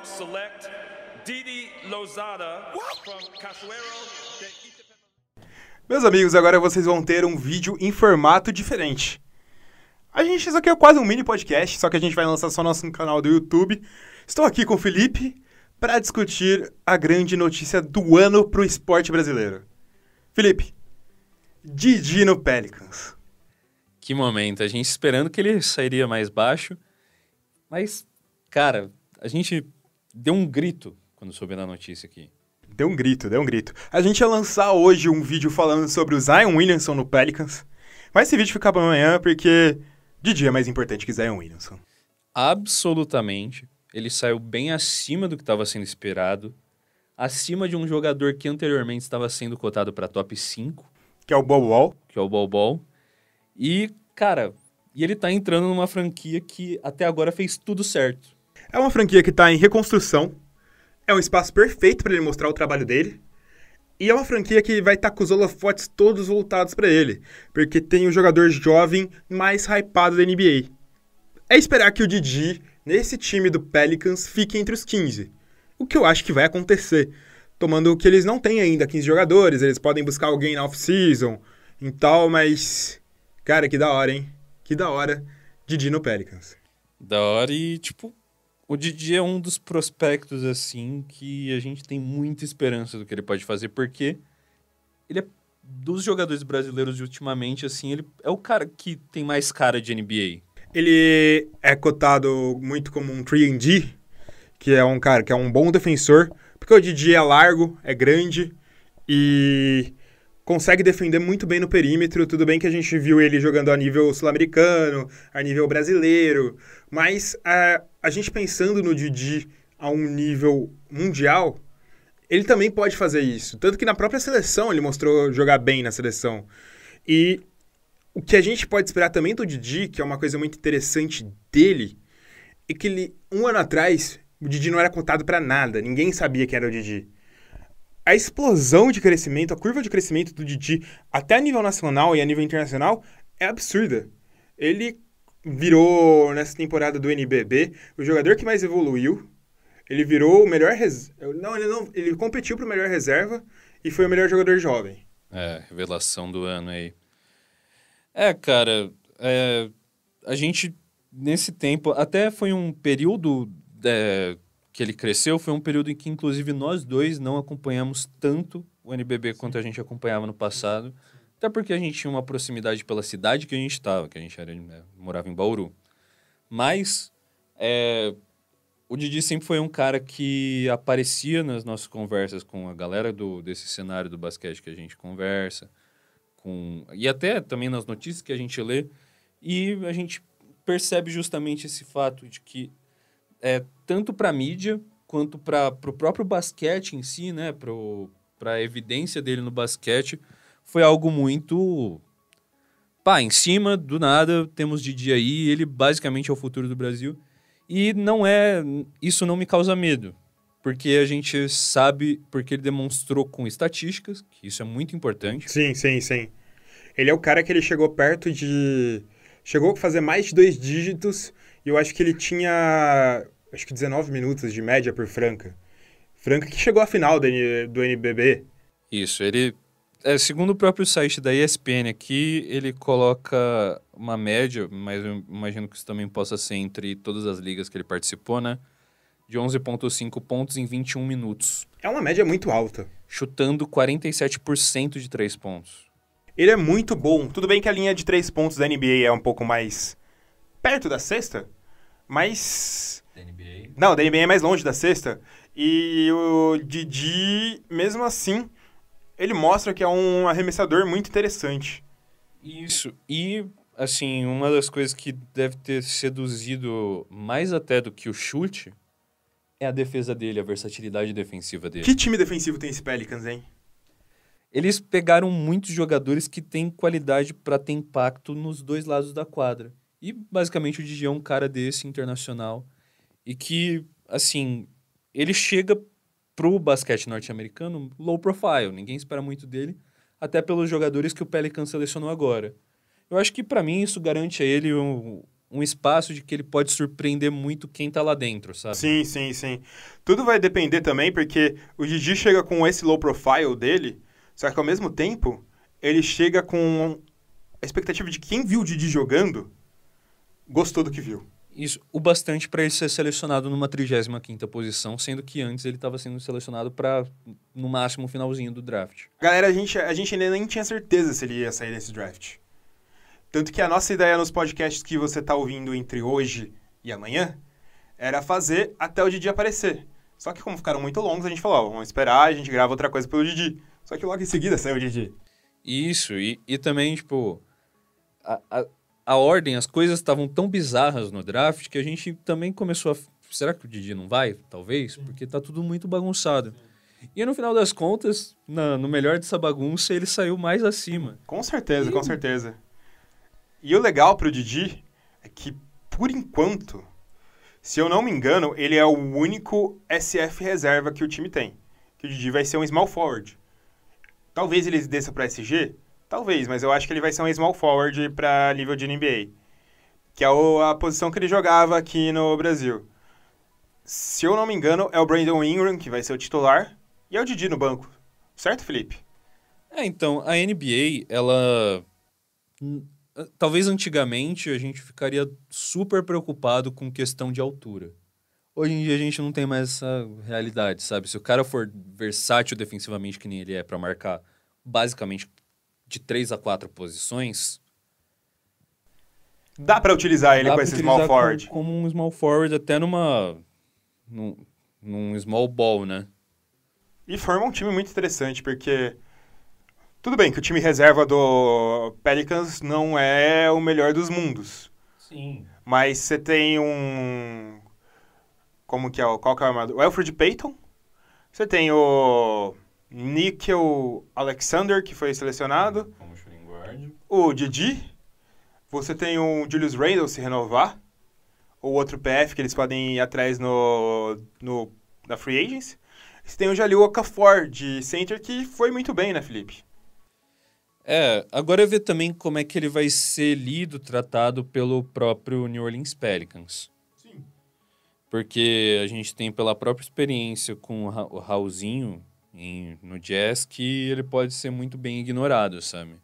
select Didi Lousada from Cachoeiro de Itapema. Meus amigos, agora vocês vão ter um vídeo em formato diferente. Isso aqui é quase um mini podcast, só que a gente vai lançar só no nosso canal do YouTube. Estou aqui com o Felipe para discutir a grande notícia do ano pro esporte brasileiro. Felipe, Didi no Pelicans. Que momento, a gente esperando que ele sairia mais baixo, mas, cara, a gente deu um grito quando soube da notícia aqui. Deu um grito. A gente ia lançar hoje um vídeo falando sobre o Zion Williamson no Pelicans, mas esse vídeo fica para amanhã porque Didi é mais importante que Zion Williamson. Absolutamente, ele saiu bem acima do que estava sendo esperado, acima de um jogador que anteriormente estava sendo cotado para top 5. Que é o Bol Bol. Que é o Bol Bol. E, cara, ele tá entrando numa franquia que até agora fez tudo certo. É uma franquia que tá em reconstrução. É um espaço perfeito para ele mostrar o trabalho dele. E é uma franquia que vai estar com os holofotes todos voltados para ele. Porque tem o jogador jovem mais hypado da NBA. É esperar que o Didi, nesse time do Pelicans, fique entre os 15. O que eu acho que vai acontecer. Tomando que eles não têm ainda 15 jogadores, eles podem buscar alguém na off-season e tal, mas... Cara, que da hora, hein? Que da hora, Didi no Pelicans. Da hora e, tipo, o Didi é um dos prospectos, assim, que a gente tem muita esperança do que ele pode fazer, porque ele é, dos jogadores brasileiros de ultimamente, assim, ele é o cara que tem mais cara de NBA. Ele é cotado muito como um 3&D, que é um cara que é um bom defensor, porque o Didi é largo, é grande e consegue defender muito bem no perímetro. Tudo bem que a gente viu ele jogando a nível sul-americano, a nível brasileiro, mas a gente pensando no Didi a um nível mundial, ele também pode fazer isso. Tanto que na própria seleção ele mostrou jogar bem na seleção. E o que a gente pode esperar também do Didi, que é uma coisa muito interessante dele, é que ele, um ano atrás, o Didi não era cotado para nada, ninguém sabia que era o Didi. A explosão de crescimento, a curva de crescimento do Didi, até a nível nacional e a nível internacional, é absurda. Ele virou, nessa temporada do NBB, o jogador que mais evoluiu. Ele virou o melhor ele competiu para o melhor reserva e foi o melhor jogador jovem. É, revelação do ano aí. Cara, a gente, nesse tempo, até foi um período que ele cresceu, foi um período em que, inclusive, nós dois não acompanhamos tanto o NBB quanto a gente acompanhava no passado, até porque a gente tinha uma proximidade pela cidade que a gente estava, que a gente morava em Bauru. Mas o Didi sempre foi um cara que aparecia nas nossas conversas com a galera desse cenário do basquete que a gente conversa, e até também nas notícias que a gente lê, e a gente percebe justamente esse fato de que tanto para a mídia quanto para o próprio basquete em si, né, para a evidência dele no basquete, foi algo muito... em cima, do nada, temos Didi aí, ele basicamente é o futuro do Brasil, e isso não me causa medo, porque a gente sabe, porque ele demonstrou com estatísticas, que isso é muito importante. Sim. Ele é o cara que ele chegou perto de... Chegou a fazer mais de 2 dígitos, e eu acho que ele tinha, 19 minutos de média por Franca. Franca que chegou à final do NBB. Isso, ele... segundo o próprio site da ESPN aqui, ele coloca uma média, mas eu imagino que isso também possa ser entre todas as ligas que ele participou, né? De 11,5 pontos em 21 minutos. É uma média muito alta. Chutando 47% de 3 pontos. Ele é muito bom. Tudo bem que a linha de 3 pontos da NBA é um pouco mais perto da cesta, mas... Da NBA? Não, da NBA é mais longe da cesta. E o Didi, mesmo assim, ele mostra que é um arremessador muito interessante. Isso. E, assim, uma das coisas que deve ter seduzido mais até do que o chute é a defesa dele, a versatilidade defensiva dele. Que time defensivo tem esse Pelicans, hein? Eles pegaram muitos jogadores que têm qualidade para ter impacto nos dois lados da quadra. E, basicamente, o Didi é um cara desse, internacional, e que, assim, ele chega pro basquete norte-americano low profile. Ninguém espera muito dele, até pelos jogadores que o Pelicans selecionou agora. Eu acho que, para mim, isso garante a ele um espaço de que ele pode surpreender muito quem tá lá dentro, sabe? Sim, sim, sim. Tudo vai depender também, porque o Didi chega com esse low profile dele, só que ao mesmo tempo, ele chega com a expectativa de que quem viu o Didi jogando gostou do que viu. Isso, o bastante para ele ser selecionado numa 35ª posição, sendo que antes ele estava sendo selecionado para, no máximo, o finalzinho do draft. Galera, a gente ainda nem tinha certeza se ele ia sair desse draft. Tanto que a nossa ideia nos podcasts que você tá ouvindo entre hoje e amanhã era fazer até o Didi aparecer. Só que como ficaram muito longos, a gente falou, ó, vamos esperar, a gente grava outra coisa pelo Didi. Só que logo em seguida saiu o Didi. Isso, e também, tipo, a ordem, as coisas estavam tão bizarras no draft que a gente também começou a... Será que o Didi não vai? Talvez, porque tá tudo muito bagunçado. E no final das contas, no melhor dessa bagunça, ele saiu mais acima. Com certeza, com certeza. E o legal pro Didi é que, por enquanto, se eu não me engano, ele é o único SF reserva que o time tem. Que o Didi vai ser um small forward. Talvez ele desça pra SG? Talvez, mas eu acho que ele vai ser um small forward pra nível de NBA. Que é a posição que ele jogava aqui no Brasil. Se eu não me engano, é o Brandon Ingram que vai ser o titular. E é o Didi no banco. Certo, Felipe? Então, a NBA, ela... Talvez antigamente a gente ficaria super preocupado com questão de altura. Hoje em dia a gente não tem mais essa realidade, sabe? Se o cara for versátil defensivamente, que nem ele é, pra marcar basicamente de 3 a 4 posições... Dá pra utilizar ele com esse small forward. Como um small forward, até num small ball, né? E forma um time muito interessante, porque... Tudo bem que o time reserva do Pelicans não é o melhor dos mundos. Sim. Mas você tem um... Como que é? Qual que é o nome? O Elfrid Payton. Você tem o Nickel Alexander, que foi selecionado. Como shooting guard. O Didi. Você tem o Julius Randle se renovar. Ou outro PF que eles podem ir atrás na Free Agents. Você tem o Jalil Okafor, de center, que foi muito bem, né, Felipe? Agora é ver também como é que ele vai ser lido, tratado pelo próprio New Orleans Pelicans. Sim. Porque a gente tem pela própria experiência com o Raulzinho no Jazz que ele pode ser muito bem ignorado, sabe?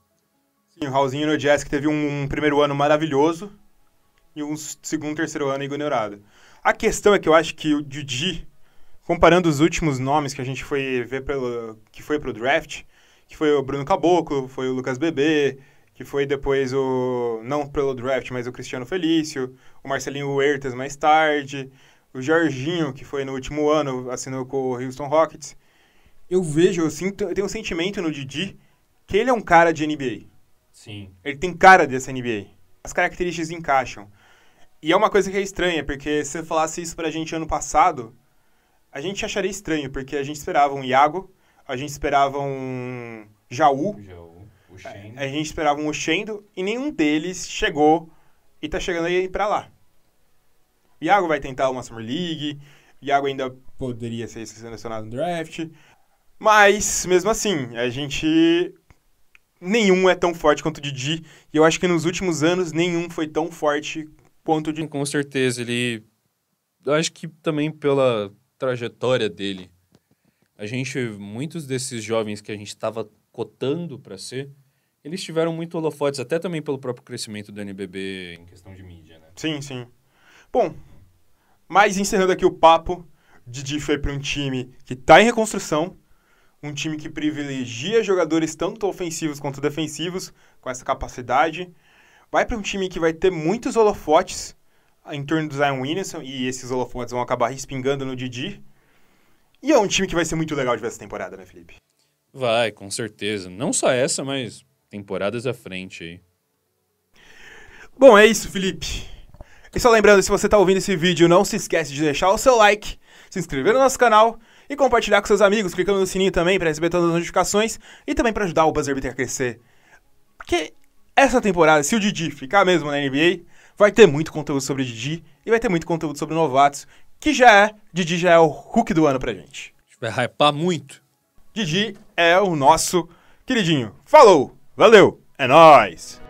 Sim, o Raulzinho no Jazz que teve um primeiro ano maravilhoso e um segundo, terceiro ano ignorado. A questão é que eu acho que o Didi, comparando os últimos nomes que a gente foi ver que foi pro draft, que foi o Bruno Caboclo, foi o Lucas Bebê, que foi depois não pelo draft, mas o Cristiano Felício, o Marcelinho Huertas mais tarde, o Jorginho, que foi no último ano, assinou com o Houston Rockets. Eu tenho um sentimento no Didi que ele é um cara de NBA. Sim. Ele tem cara dessa NBA. As características encaixam. E é uma coisa que é estranha, porque se você falasse isso pra gente ano passado, a gente acharia estranho, porque a gente esperava um Iago, a gente esperava um Jaú, o Shendo. a gente esperava um Oshendo, e nenhum deles chegou e tá chegando aí pra lá. O Iago vai tentar uma Summer League, o Iago ainda poderia ser selecionado no draft, mas, mesmo assim, nenhum é tão forte quanto o Didi, e eu acho que nos últimos anos nenhum foi tão forte quanto o Didi. Com certeza, eu acho que também pela trajetória dele, muitos desses jovens que a gente estava cotando para ser, eles tiveram muito holofotes, até também pelo próprio crescimento do NBB em questão de mídia, né? Sim, sim. Bom, mas encerrando aqui o papo, Didi foi para um time que está em reconstrução, um time que privilegia jogadores tanto ofensivos quanto defensivos, com essa capacidade. Vai para um time que vai ter muitos holofotes em torno do Zion Williamson, e esses holofotes vão acabar respingando no Didi. E é um time que vai ser muito legal de ver essa temporada, né, Felipe? Vai, com certeza. Não só essa, mas temporadas à frente aí. Bom, é isso, Felipe. E só lembrando, se você tá ouvindo esse vídeo, não se esquece de deixar o seu like, se inscrever no nosso canal e compartilhar com seus amigos, clicando no sininho também para receber todas as notificações e também para ajudar o Buzzer Beater a crescer. Porque essa temporada, se o Didi ficar mesmo na NBA, vai ter muito conteúdo sobre o Didi e vai ter muito conteúdo sobre novatos, que Didi já é o Hulk do ano pra gente. A gente vai hypar muito. Didi é o nosso queridinho. Falou, valeu, é nóis!